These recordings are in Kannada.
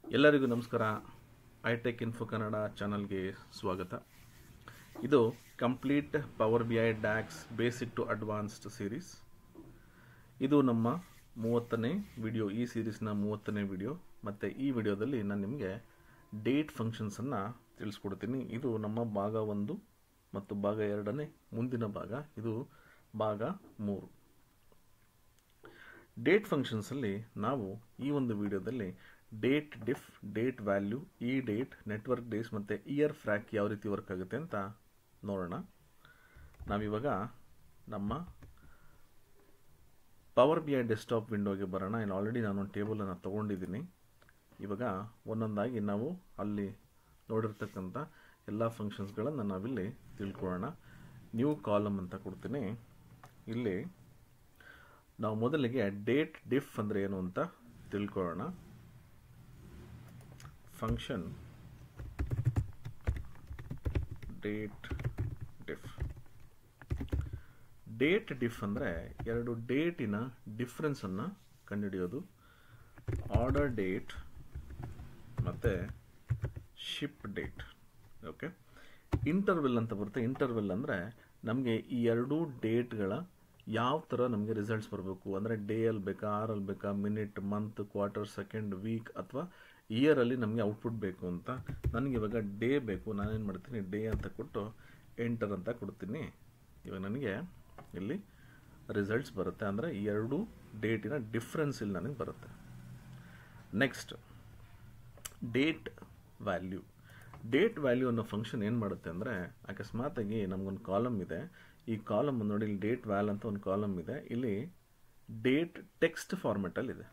ಎಲ್ಲರಿಗೂ ನಮಸ್ಕಾರ. ಐಟೆಕ್ ಇನ್ಫೋ ಕನ್ನಡ ಚಾನಲ್ಗೆ ಸ್ವಾಗತ. ಇದು complete power BI DAX basic to advanced series. ಇದು ನಮ್ಮ 30ನೇ ವಿಡಿಯೋ. ಈ ಸೀರೀಸ್ನ 30ನೇ ವಿಡಿಯೋ. ಮತ್ತು ಈ ವಿಡಿಯೋದಲ್ಲಿ ನಾನು ನಿಮಗೆ ಡೇಟ್ ಫಂಕ್ಷನ್ಸನ್ನು ತಿಳಿಸ್ಕೊಡ್ತೀನಿ. ಇದು ನಮ್ಮ ಭಾಗ 1 ಮತ್ತು ಭಾಗ 2ನೇ ಮುಂದಿನ ಭಾಗ. ಇದು ಭಾಗ 3. ಡೇಟ್ ಫಂಕ್ಷನ್ಸಲ್ಲಿ ನಾವು ಈ ಒಂದು ವಿಡಿಯೋದಲ್ಲಿ ಡೇಟ್ ಡಿಫ್, ಡೇಟ್ ವ್ಯಾಲ್ಯೂ, ಈ ಡೇಟ್, ನೆಟ್ವರ್ಕ್ ಡೇಸ್ ಮತ್ತು ಇಯರ್ ಫ್ರ್ಯಾಕ್ ಯಾವ ರೀತಿ ವರ್ಕ್ ಆಗುತ್ತೆ ಅಂತ ನೋಡೋಣ. ನಾವಿವಾಗ ನಮ್ಮ ಪವರ್ BI ಡೆಸ್ಕ್ಟಾಪ್ ವಿಂಡೋಗೆ ಬರೋಣ. ಆಲ್ರೆಡಿ ನಾನೊಂದು ಟೇಬಲನ್ನು ತೊಗೊಂಡಿದ್ದೀನಿ. ಇವಾಗ ಒಂದೊಂದಾಗಿ ನಾವು ಅಲ್ಲಿ ನೋಡಿರ್ತಕ್ಕಂಥ ಎಲ್ಲ ಫಂಕ್ಷನ್ಸ್ಗಳನ್ನು ನಾವಿಲ್ಲಿ ತಿಳ್ಕೊಳ್ಳೋಣ. ನ್ಯೂ ಕಾಲಮ್ ಅಂತ ಕೊಡ್ತೀನಿ. ಇಲ್ಲಿ ನಾವು ಮೊದಲಿಗೆ ಡೇಟ್ ಡಿಫ್ ಅಂದರೆ ಏನು ಅಂತ ತಿಳ್ಕೊಳ್ಳೋಣ. ಫಂಕ್ಷನ್ ಡೇಟ್ ಡಿಫ್. ಡೇಟ್ ಡಿಫ್ ಅಂದರೆ ಎರಡು ಡೇಟಿನ ಡಿಫ್ರೆನ್ಸನ್ನು ಕಂಡುಹಿಡಿಯೋದು. ಆರ್ಡರ್ ಡೇಟ್ ಮತ್ತು ಶಿಪ್ ಡೇಟ್. ಓಕೆ, ಇಂಟರ್ವೆಲ್ ಅಂತ ಬರುತ್ತೆ. ಇಂಟರ್ವೆಲ್ ಅಂದರೆ ನಮಗೆ ಈ ಎರಡೂ ಡೇಟ್ಗಳ ಯಾವ ಥರ ನಮಗೆ ರಿಸಲ್ಟ್ಸ್ ಬರಬೇಕು ಅಂದರೆ ಡೇಯಲ್ಲಿ ಬೇಕಾ, ಅವರಲ್ಲಿ ಬೇಕಾ, minute, month, quarter, second, week ಅಥವಾ ಇಯರಲ್ಲಿ ನಮಗೆ ಔಟ್ಪುಟ್ ಬೇಕು ಅಂತ. ನನಗೆ ಇವಾಗ ಡೇ ಬೇಕು. ನಾನೇನು ಮಾಡ್ತೀನಿ, ಡೇ ಅಂತ ಕೊಟ್ಟು ಎಂಟರ್ ಅಂತ ಕೊಡ್ತೀನಿ. ಇವಾಗ ನನಗೆ ಇಲ್ಲಿ ರಿಸಲ್ಟ್ಸ್ ಬರುತ್ತೆ. ಅಂದರೆ ಈ ಎರಡು ಡೇಟಿನ ಡಿಫ್ರೆನ್ಸ್ ಇಲ್ಲಿ ನನಗೆ ಬರುತ್ತೆ. Next date value. Date value ಅನ್ನೋ ಫಂಕ್ಷನ್ ಏನು ಮಾಡುತ್ತೆ ಅಂದರೆ, ಅಕಸ್ಮಾತಾಗಿ ನಮಗೊಂದು ಕಾಲಮ್ ಇದೆ. ಈ ಕಾಲಮ್ ನೋಡಿ, ಇಲ್ಲಿ ಡೇಟ್ ವ್ಯಾಲ್ ಅಂತ ಒಂದು ಕಾಲಮ್ ಇದೆ. ಇಲ್ಲಿ ಡೇಟ್ ಟೆಕ್ಸ್ಟ್ ಫಾರ್ಮೆಟಲ್ಲಿದೆ.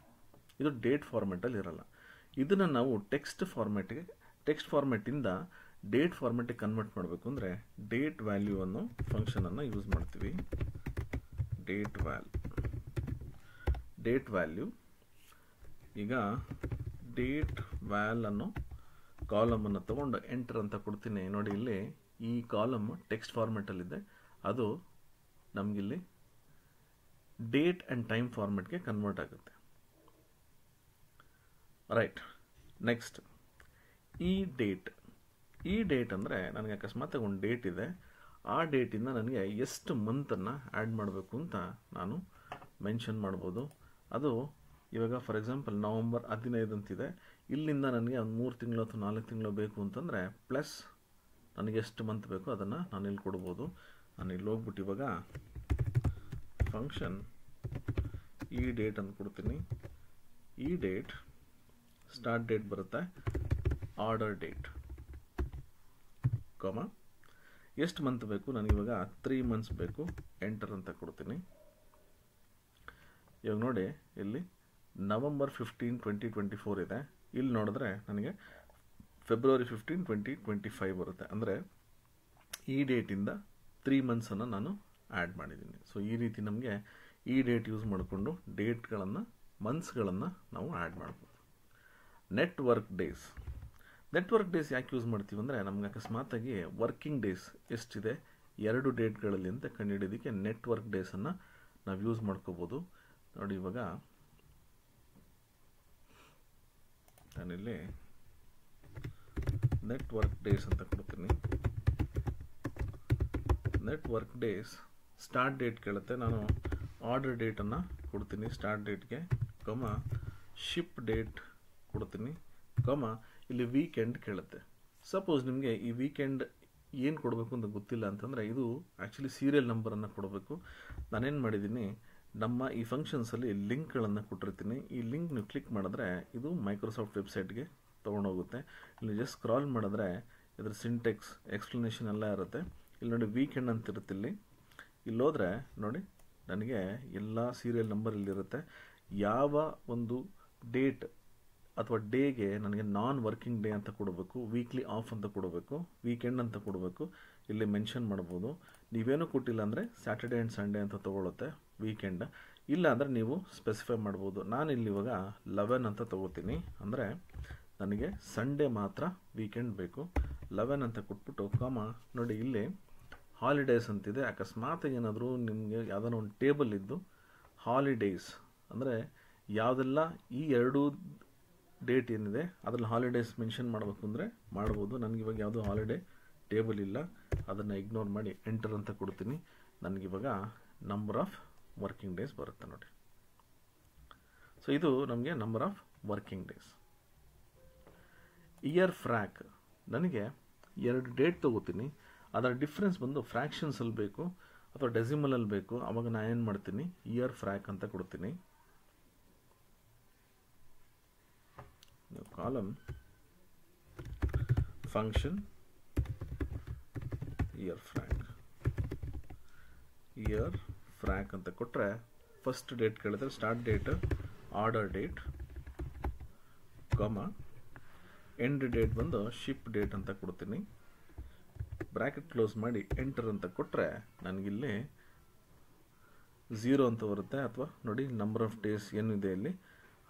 ಇದು ಡೇಟ್ ಫಾರ್ಮೆಟಲ್ಲಿ ಇರಲ್ಲ. ಇದನ್ನು ನಾವು ಟೆಕ್ಸ್ಟ್ ಫಾರ್ಮೆಟಿಂದ ಡೇಟ್ ಫಾರ್ಮೆಟಿಗೆ ಕನ್ವರ್ಟ್ ಮಾಡಬೇಕು ಅಂದರೆ ಡೇಟ್ ವ್ಯಾಲ್ಯೂ ಅನ್ನೋ ಫಂಕ್ಷನನ್ನು ಯೂಸ್ ಮಾಡ್ತೀವಿ. Date value. ಈಗ ಡೇಟ್ ವ್ಯಾಲ್ ಅನ್ನೋ ಕಾಲಮನ್ನು ತಗೊಂಡು ಎಂಟರ್ ಅಂತ ಕೊಡ್ತೀನಿ. ನೋಡಿ, ಇಲ್ಲಿ ಈ ಕಾಲಮ್ ಟೆಕ್ಸ್ಟ್ ಫಾರ್ಮೆಟಲ್ಲಿದೆ. ಅದು ನಮಗಿಲ್ಲಿ ಡೇಟ್ ಆ್ಯಂಡ್ ಟೈಮ್ ಫಾರ್ಮೆಟ್ಗೆ ಕನ್ವರ್ಟ್ ಆಗುತ್ತೆ. ರೈಟ್. ನೆಕ್ಸ್ಟ್ ಈ ಡೇಟ್ ಅಂದರೆ ನನಗೆ ಅಕಸ್ಮಾತ್ ಒಂದು ಡೇಟ್ ಇದೆ. ಆ ಡೇಟಿಂದ ನನಗೆ ಎಷ್ಟು ಮಂತನ್ನು ಆ್ಯಡ್ ಮಾಡಬೇಕು ಅಂತ ನಾನು ಮೆನ್ಷನ್ ಮಾಡ್ಬೋದು. ಅದು ಇವಾಗ ಫಾರ್ ಎಕ್ಸಾಂಪಲ್ ನವಂಬರ್ 15 ಅಂತಿದೆ. ಇಲ್ಲಿಂದ ನನಗೆ ಒಂದು 3 ತಿಂಗಳು ಅಥವಾ 4 ತಿಂಗಳು ಬೇಕು ಅಂತಂದರೆ ಪ್ಲಸ್ ನನಗೆ ಎಷ್ಟು ಮಂತ್ ಬೇಕು ಅದನ್ನು ನಾನು ಇಲ್ಲಿ ಕೊಡ್ಬೋದು. ನಾನು ಇಲ್ಲಿ ಹೋಗ್ಬಿಟ್ಟು ಇವಾಗ ಫಂಕ್ಷನ್ ಈ ಡೇಟ್ ಅಂತ ಕೊಡ್ತೀನಿ. ಈ ಡೇಟ್ ಸ್ಟಾರ್ಟ್ ಡೇಟ್ ಬರುತ್ತೆ, ಆರ್ಡರ್ ಡೇಟ್, ಎಷ್ಟು ಮಂತ್ ಬೇಕು ನನಗಿವಾಗ 3 ಮಂತ್ಸ್ ಬೇಕು. ಎಂಟರ್ ಅಂತ ಕೊಡ್ತೀನಿ. ಇವಾಗ ನೋಡಿ, ಇಲ್ಲಿ ನವಂಬರ್ 15, 2024 ಇದೆ. ಇಲ್ಲಿ ನೋಡಿದ್ರೆ ನನಗೆ ಫೆಬ್ರವರಿ 15, 2025 ಬರುತ್ತೆ. ಅಂದರೆ ಈ ಡೇಟಿಂದ 3 ಮಂತ್ಸನ್ನು ನಾನು ಆ್ಯಡ್ ಮಾಡಿದ್ದೀನಿ. ಸೊ ಈ ರೀತಿ ನಮಗೆ ಈ ಡೇಟ್ ಯೂಸ್ ಮಾಡಿಕೊಂಡು ಡೇಟ್ಗಳನ್ನು, ಮಂತ್ಸ್ಗಳನ್ನು ನಾವು ಆ್ಯಡ್ ಮಾಡ್ಬೋದು. ನೆಟ್ವರ್ಕ್ ಡೇಸ್ ಯಾಕೆ ಯೂಸ್ ಮಾಡ್ತೀವಿ ಅಂದರೆ, ನಮ್ಗೆ ಅಕಸ್ಮಾತಾಗಿ ವರ್ಕಿಂಗ್ ಡೇಸ್ ಎಷ್ಟಿದೆ 2 ಡೇಟ್ಗಳಲ್ಲಿ ಅಂತ ಕಂಡುಹಿಡಿಯೋದಕ್ಕೆ ನೆಟ್ವರ್ಕ್ ಡೇಸನ್ನು ನಾವು ಯೂಸ್ ಮಾಡ್ಕೋಬೋದು. ನೋಡಿ, ಇವಾಗ ನಾನಿಲ್ಲಿ ನೆಟ್ವರ್ಕ್ ಡೇಸ್ ಅಂತ ಕೊಡ್ತೀನಿ. ನೆಟ್ವರ್ಕ್ ಡೇಸ್ ಸ್ಟಾರ್ಟ್ ಡೇಟ್ ಕೇಳುತ್ತೆ. ನಾನು ಆರ್ಡರ್ ಡೇಟನ್ನು ಕೊಡ್ತೀನಿ ಸ್ಟಾರ್ಟ್ ಡೇಟ್ಗೆ, ಶಿಪ್ ಡೇಟ್ ಕೊಡ್ತೀನಿ, ಇಲ್ಲಿ ವೀಕೆಂಡ್ ಕೇಳುತ್ತೆ. ಸಪೋಸ್ ನಿಮಗೆ ಈ ವೀಕೆಂಡ್ ಏನು ಕೊಡಬೇಕು ಅಂತ ಗೊತ್ತಿಲ್ಲ ಅಂತಂದರೆ, ಇದು ಆ್ಯಕ್ಚುಲಿ ಸೀರಿಯಲ್ ನಂಬರನ್ನು ಕೊಡಬೇಕು. ನಾನೇನು ಮಾಡಿದ್ದೀನಿ, ನಮ್ಮ ಈ ಫಂಕ್ಷನ್ಸಲ್ಲಿ ಲಿಂಕ್ಗಳನ್ನು ಕೊಟ್ಟಿರ್ತೀನಿ. ಈ ಲಿಂಕ್ ನೀವು ಕ್ಲಿಕ್ ಮಾಡಿದ್ರೆ ಇದು ಮೈಕ್ರೋಸಾಫ್ಟ್ ವೆಬ್ಸೈಟ್ಗೆ ತೊಗೊಂಡೋಗುತ್ತೆ. ಇಲ್ಲಿ ಜಸ್ಟ್ ಸ್ಕ್ರಾಲ್ ಮಾಡಿದ್ರೆ ಇದರ ಸಿಂಟೆಕ್ಸ್, ಎಕ್ಸ್ಪ್ಲನೇಷನ್ ಎಲ್ಲ ಇರುತ್ತೆ. ಇಲ್ಲಿ ನೋಡಿ, ವೀಕೆಂಡ್ ಅಂತ ಇರುತ್ತೆ. ಇಲ್ಲಿ ಹೋದರೆ ನೋಡಿ, ನನಗೆ ಎಲ್ಲ ಸೀರಿಯಲ್ ನಂಬರ್ ಇಲ್ಲಿರುತ್ತೆ. ಯಾವ ಒಂದು ಡೇಟ್ ಅಥವಾ ಡೇಗೆ ನನಗೆ ನಾನ್ ವರ್ಕಿಂಗ್ ಡೇ ಅಂತ ಕೊಡಬೇಕು, ವೀಕ್ಲಿ ಆಫ್ ಅಂತ ಕೊಡಬೇಕು, ವೀಕೆಂಡ್ ಅಂತ ಕೊಡಬೇಕು, ಇಲ್ಲಿ ಮೆನ್ಷನ್ ಮಾಡ್ಬೋದು. ನೀವೇನು ಕೊಟ್ಟಿಲ್ಲ ಅಂದರೆ ಸ್ಯಾಟರ್ಡೇ ಆ್ಯಂಡ್ ಸಂಡೇ ಅಂತ ತೊಗೊಳುತ್ತೆ ವೀಕೆಂಡ್. ಇಲ್ಲ ಅಂದರೆ ನೀವು ಸ್ಪೆಸಿಫೈ ಮಾಡ್ಬೋದು. ನಾನು ಇಲ್ಲಿ ಇವಾಗ 11 ಅಂತ ತೊಗೋತೀನಿ. ಅಂದರೆ ನನಗೆ ಸಂಡೇ ಮಾತ್ರ ವೀಕೆಂಡ್ ಬೇಕು. 11 ಅಂತ ಕೊಟ್ಬಿಟ್ಟು ನೋಡಿ, ಇಲ್ಲಿ ಹಾಲಿಡೇಸ್ ಅಂತಿದೆ. ಅಕಸ್ಮಾತ್ ಏನಾದರೂ ನಿಮಗೆ ಯಾವುದಾದ್ರು ಒಂದು ಟೇಬಲ್ ಇದ್ದು ಹಾಲಿಡೇಸ್ ಅಂದರೆ ಯಾವುದೆಲ್ಲ ಈ 2 ಡೇಟ್ ಏನಿದೆ ಅದರಲ್ಲಿ ಹಾಲಿಡೇಸ್ ಮೆನ್ಷನ್ ಮಾಡಬೇಕು ಅಂದರೆ ಮಾಡ್ಬೋದು. ನನಗಿವಾಗ ಯಾವುದೋ ಹಾಲಿಡೇ ಟೇಬಲ್ ಇಲ್ಲ, ಅದನ್ನು ಇಗ್ನೋರ್ ಮಾಡಿ ಎಂಟರ್ ಅಂತ ಕೊಡ್ತೀನಿ. ನನಗಿವಾಗ ನಂಬರ್ ಆಫ್ ವರ್ಕಿಂಗ್ ಡೇಸ್ ಬರುತ್ತೆ ನೋಡಿ. ಸೊ ಇದು ನಮಗೆ number of working days. Year frac, ನನಗೆ 2 ಡೇಟ್ ತೊಗೋತೀನಿ, ಅದರ ಡಿಫ್ರೆನ್ಸ್ ಬಂದು ಫ್ರ್ಯಾಕ್ಷನ್ಸಲ್ಲಿ ಬೇಕು ಅಥವಾ ಡೆಸಿಮಲಲ್ಲಿ ಬೇಕು. ಅವಾಗ ನಾನು ಏನು ಮಾಡ್ತೀನಿ, ಇಯರ್ ಫ್ರ್ಯಾಕ್ ಅಂತ ಕೊಡ್ತೀನಿ. ಕಾಲಮ್ ಫಂಕ್ಷನ್ ಇಯರ್ ಫ್ರ್ಯಾಕ್ ಅಂತ ಕೊಟ್ಟರೆ ಫಸ್ಟ್ ಡೇಟ್ ಕೇಳಿದ್ರೆ start date, order date, end date ಬಂದು ಶಿಪ್ ಡೇಟ್ ಅಂತ ಕೊಡ್ತೀನಿ. ಬ್ರ್ಯಾಕೆಟ್ ಕ್ಲೋಸ್ ಮಾಡಿ ಎಂಟರ್ ಅಂತ ಕೊಟ್ಟರೆ ನನಗಿಲ್ಲಿ 0 ಅಂತ ಬರುತ್ತೆ. ಅಥವಾ ನೋಡಿ ನಂಬರ್ ಆಫ್ ಡೇಸ್ ಏನಿದೆ ಇಲ್ಲಿ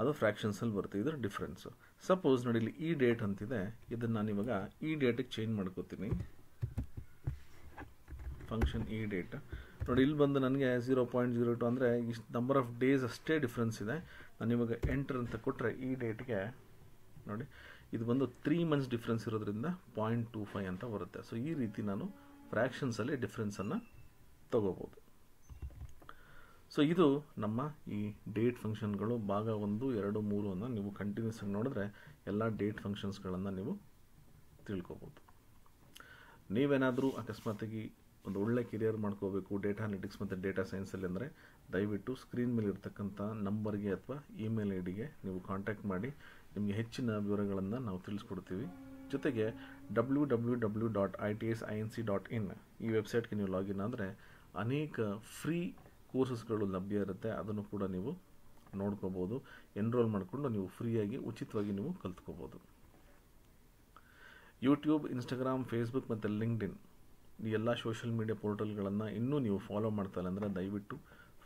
ಅದು ಫ್ರ್ಯಾಕ್ಷನ್ಸಲ್ಲಿ ಬರುತ್ತೆ. ಇದರ ಡಿಫ್ರೆನ್ಸು. ಸಪೋಸ್ ನೋಡಿ ಇಲ್ಲಿ ಈ ಡೇಟ್ ಅಂತಿದೆ, ಇದನ್ನು ನಾನಿವಾಗ ಈ ಡೇಟಿಗೆ ಚೇಂಜ್ ಮಾಡ್ಕೋತೀನಿ. ಫಂಕ್ಷನ್ ಈ ಡೇಟ್ ನೋಡಿ, ಇಲ್ಲಿ ಬಂದು ನನಗೆ 0.02 ಅಂದರೆ ಇಷ್ಟು ನಂಬರ್ ಆಫ್ ಡೇಸ್ ಅಷ್ಟೇ ಡಿಫ್ರೆನ್ಸ್ ಇದೆ. ನಾನಿವಾಗ ಎಂಟರ್ ಅಂತ ಕೊಟ್ಟರೆ ಈ ಡೇಟ್ಗೆ ನೋಡಿ ಇದು ಬಂದು 3 ಮಂತ್ಸ್ ಡಿಫ್ರೆನ್ಸ್ ಇರೋದ್ರಿಂದ 0.25 ಅಂತ ಬರುತ್ತೆ. ಸೊ ಈ ರೀತಿ ನಾನು ಫ್ರ್ಯಾಕ್ಷನ್ಸಲ್ಲಿ ಡಿಫ್ರೆನ್ಸನ್ನು ತಗೋಬೋದು. ಸೊ ಇದು ನಮ್ಮ ಈ ಡೇಟ್ ಫಂಕ್ಷನ್ಗಳು ಭಾಗ 1, 2, 3 ಅನ್ನು ನೀವು ಕಂಟಿನ್ಯೂಸ್ ಆಗಿ ನೋಡಿದ್ರೆ ಎಲ್ಲ ಡೇಟ್ ಫಂಕ್ಷನ್ಸ್ಗಳನ್ನು ನೀವು ತಿಳ್ಕೊಬೋದು. ನೀವೇನಾದರೂ ಅಕಸ್ಮಾತಾಗಿ ಒಂದು ಒಳ್ಳೆ ಕೆರಿಯರ್ ಮಾಡ್ಕೋಬೇಕು ಡೇಟಾ ಅನಾಲಿಟಿಕ್ಸ್ ಮತ್ತು ಡೇಟಾ ಸೈನ್ಸಲ್ಲಿ ಅಂದರೆ ದಯವಿಟ್ಟು ಸ್ಕ್ರೀನ್ ಮೇಲೆ ಇರ್ತಕ್ಕಂಥ ನಂಬರ್ಗೆ ಅಥವಾ ಇಮೇಲ್ ಐ ಡಿಗೆ ನೀವು ಕಾಂಟ್ಯಾಕ್ಟ್ ಮಾಡಿ. ನಿಮಗೆ ಹೆಚ್ಚಿನ ವಿವರಗಳನ್ನು ನಾವು ತಿಳಿಸ್ಕೊಡ್ತೀವಿ. ಜೊತೆಗೆ www.itsinc.in ಈ ವೆಬ್ಸೈಟ್ಗೆ ನೀವು ಲಾಗಿನ್ ಆದರೆ ಅನೇಕ ಫ್ರೀ ಕೋರ್ಸಸ್ಗಳು ಲಭ್ಯ ಇರುತ್ತೆ. ಅದನ್ನು ಕೂಡ ನೀವು ನೋಡ್ಕೋಬೋದು. ಎನ್ರೋಲ್ ಮಾಡಿಕೊಂಡು ನೀವು ಫ್ರೀಯಾಗಿ ಉಚಿತವಾಗಿ ನೀವು ಕಲ್ತ್ಕೋಬೋದು. ಯೂಟ್ಯೂಬ್, ಇನ್ಸ್ಟಾಗ್ರಾಮ್, ಫೇಸ್ಬುಕ್ ಮತ್ತು ಲಿಂಕ್ಡ್ಇನ್ ಈ ಎಲ್ಲ ಸೋಷಿಯಲ್ ಮೀಡಿಯಾ ಪೋರ್ಟಲ್ಗಳನ್ನು ಇನ್ನೂ ನೀವು ಫಾಲೋ ಮಾಡ್ತಾಯಿಲ್ಲ ಅಂದರೆ ದಯವಿಟ್ಟು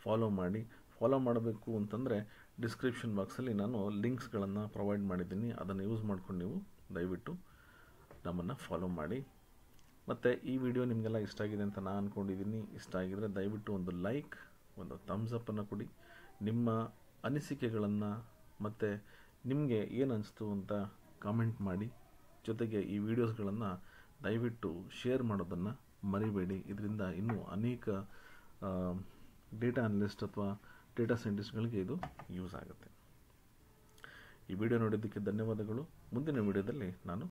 ಫಾಲೋ ಮಾಡಿ. ಫಾಲೋ ಮಾಡಬೇಕು ಅಂತಂದರೆ ಡಿಸ್ಕ್ರಿಪ್ಷನ್ ಬಾಕ್ಸಲ್ಲಿ ನಾನು ಲಿಂಕ್ಸ್ಗಳನ್ನು ಪ್ರೊವೈಡ್ ಮಾಡಿದ್ದೀನಿ. ಅದನ್ನು ಯೂಸ್ ಮಾಡ್ಕೊಂಡು ನೀವು ದಯವಿಟ್ಟು ನಮ್ಮನ್ನು ಫಾಲೋ ಮಾಡಿ. ಮತ್ತು ಈ ವಿಡಿಯೋ ನಿಮಗೆಲ್ಲ ಇಷ್ಟ ಆಗಿದೆ ಅಂತ ನಾನು ಅಂದ್ಕೊಂಡಿದ್ದೀನಿ. ಇಷ್ಟ ಆಗಿದರೆ ದಯವಿಟ್ಟು ಒಂದು ಲೈಕ್, ಒಂದು ಥಮ್ಸ್ ಅಪ್ಪನ್ನು ಕೊಡಿ. ನಿಮ್ಮ ಅನಿಸಿಕೆಗಳನ್ನು ಮತ್ತು ನಿಮಗೆ ಏನು ಅನಿಸ್ತು ಅಂತ ಕಾಮೆಂಟ್ ಮಾಡಿ. ಜೊತೆಗೆ ಈ ವಿಡಿಯೋಸ್ಗಳನ್ನು ದಯವಿಟ್ಟು ಶೇರ್ ಮಾಡೋದನ್ನು ಮರಿಬೇಡಿ. ಇದರಿಂದ ಇನ್ನೂ ಅನೇಕ ಡೇಟಾ ಅನಲಿಸ್ಟ್ ಅಥವಾ ಡೇಟಾ ಸೈಂಟಿಸ್ಟ್ಗಳಿಗೆ ಇದು ಯೂಸ್ ಆಗುತ್ತೆ. ಈ ವಿಡಿಯೋ ನೋಡಿದ್ದಕ್ಕೆ ಧನ್ಯವಾದಗಳು. ಮುಂದಿನ ವಿಡಿಯೋದಲ್ಲಿ ನಾನು